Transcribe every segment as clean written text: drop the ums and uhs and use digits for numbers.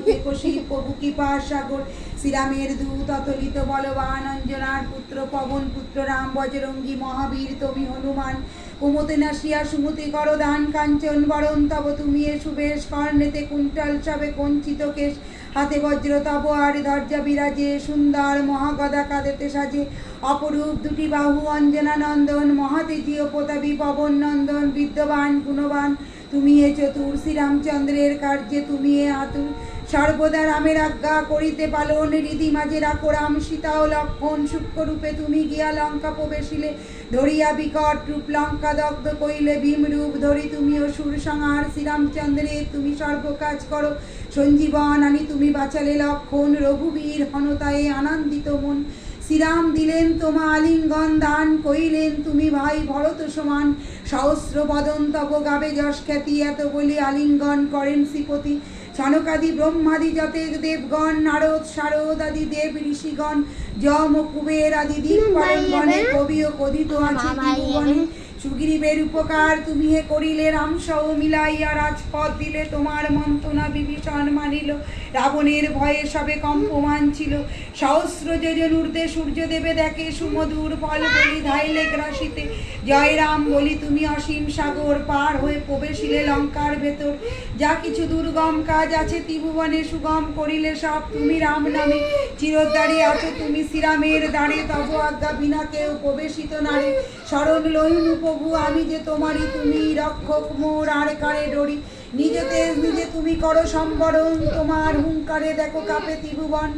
রূপে কোশী প্রভু কৃপা সাগর শ্রীরামের দূত অতলিত বলবান অঞ্জনার পুত্র পবন পুত্র রাম বজরঙ্গী মহাবীর তুমি হনুমান কুমতে নাসিয়া সুমতি করো দান কাঞ্চন বরণ তব তুমি এ সুবেশ কর্ণেতে কুণ্টাল সবে কঞ্চিত কেশ হাতে বজ্র তব আর ধ্বজা বিরাজে সুন্দর মহাগদা কাঁধেতে সাজে অপরূপ দুটি বাহু অঞ্জনা নন্দন মহাতেজীয় প্রতাপী পবন নন্দন বিদ্যবান গুণবান তুমি এ চতুর শ্রীরামচন্দ্রের কার্যে তুমি এ আতুর সর্বদা রামের আজ্ঞা করিতে পালন হৃদি মাঝে রাখো রাম সীতা ও লক্ষণ সূক্ষ্মরূপে তুমি গিয়া লঙ্কা প্রবেশিলে ধরিয়া বিকট রূপ লঙ্কা দগ্ধ কইলে ভীম রূপ ধরি তুমি অসুর সংহার শ্রীরামচন্দ্রের তুমি সর্বকাজ করো সঞ্জীবন আনি তুমি বাঁচালে লক্ষণ রঘুবীর হনতায়ে আনন্দিত মন শ্রীরাম দিলেন তোমা আলিঙ্গন দান কইলেন তুমি ভাই ভরত সমান সহস্র বদন তব গাবে যশ খ্যাতি এত বলি আলিঙ্গন করেন শ্রীপতি সনকাদি ব্রহ্মাদি যতে দেবগণ নারদ শারদ আদি দেব ঋষিগণ যম কুবের আদি দিকপালন গণে কবি ও কথিত আছে ত্রিভুবনে সুগ্রীবের উপকার তুমি হে করিলে রাম সহ মিলাইয়া রাজপথ দিলে তোমার মন্ত্রণা বিভীষণ মানিল রাবণের ভয়ে সবে কম্পমান ছিল সহস্র যোজন ঊর্ধ্বে সূর্যদেবে দেখে সুমধুর ফল বলি ধাইলে গ্রাসিতে জয় রাম বলি তুমি অসীম সাগর পার হয়ে প্রবেশিলে লঙ্কার ভেতর যা কিছু দুর্গম কাজ আছে ত্রিভুবনে সুগম করিলে সব তুমি রাম নামে চিরদ্বারে আছো তুমি শ্রীরামের দ্বারে তব আজ্ঞা বিনা কেউ প্রবেশিত নারে শরণ লইন প্রভু আমি যে তোমারই তুমি রক্ষক মোর আর কারে ডরি নিজেতে নিজে তুমি করো সম্বরণ তোমার হুঙ্কারে দেখো কাপে ত্রিভুবন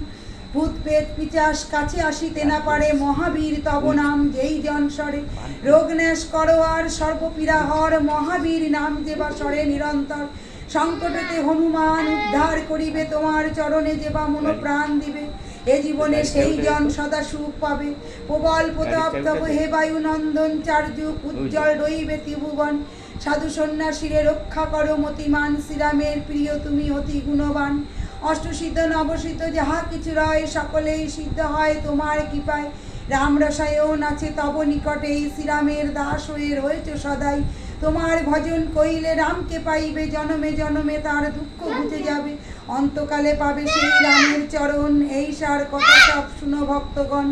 ভূত পেট পিচাস কাছে আসিতে না পারে মহাবীর তব নাম যেই জন সরে রোগ ন্যাস করো আর সর্বপীড়া হর মহাবীর নাম যে বা সরে নিরন্তর সংকটেতে হনুমান উদ্ধার করিবে তোমার চরণে যে বা মন প্রাণ দিবে এ জীবনে সেই জন সদা সুখ পাবে প্রবল প্রতাপ তব হে বায়ু নন্দন চারযুগ উজ্জ্বল রইবে ত্রিভুবন সাধু সন্ন্যাসীরে রক্ষা করো মতিমান শ্রীরামের প্রিয় তুমি অতি গুণবান অষ্টসিদ্ধ নবসিদ্ধ যাহা কিছু রয় সকলেই সিদ্ধ হয় তোমার কৃপায় রাম রসায়ন আছে তব নিকটেই শ্রীরামের দাস হয়ে রয়েছ সদাই তোমার ভজন কইলে রামকে পাইবে জনমে জনমে তার দুঃখ ঘুচে যাবে অন্তকালে পাবে সেই রামের চরণ এই সার কথা সব শুনো ভক্তগণ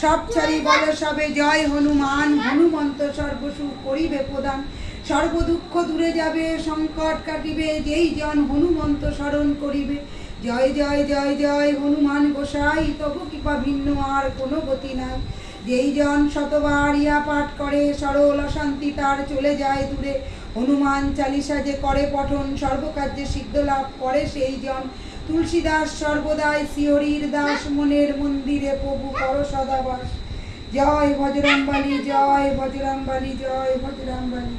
সব ছাড়ি বল সবে জয় হনুমান হনুমন্ত সর্বসুখ করিবে প্রদান সর্ব দুঃখ দূরে যাবে সংকট কাটিবে যেই জন হনুমন্ত স্মরণ করিবে জয় জয় জয় জয় হনুমান গোসাই তবু কৃপা ভিন্ন আর কোনো গতি নাই যেই জন শতবার ইয়া পাঠ করে সরল অশান্তি তার চলে যায় দূরে হনুমান চালিসা যে করে পঠন সর্বকার্যে সিদ্ধ লাভ করে সেই জন তুলসীদাস সর্বদাই শ্রীহরির দাস মনের মন্দিরে প্রভু কর সদাবাস জয় বজরংবলী জয় বজরংবলী জয় বজরংবলী।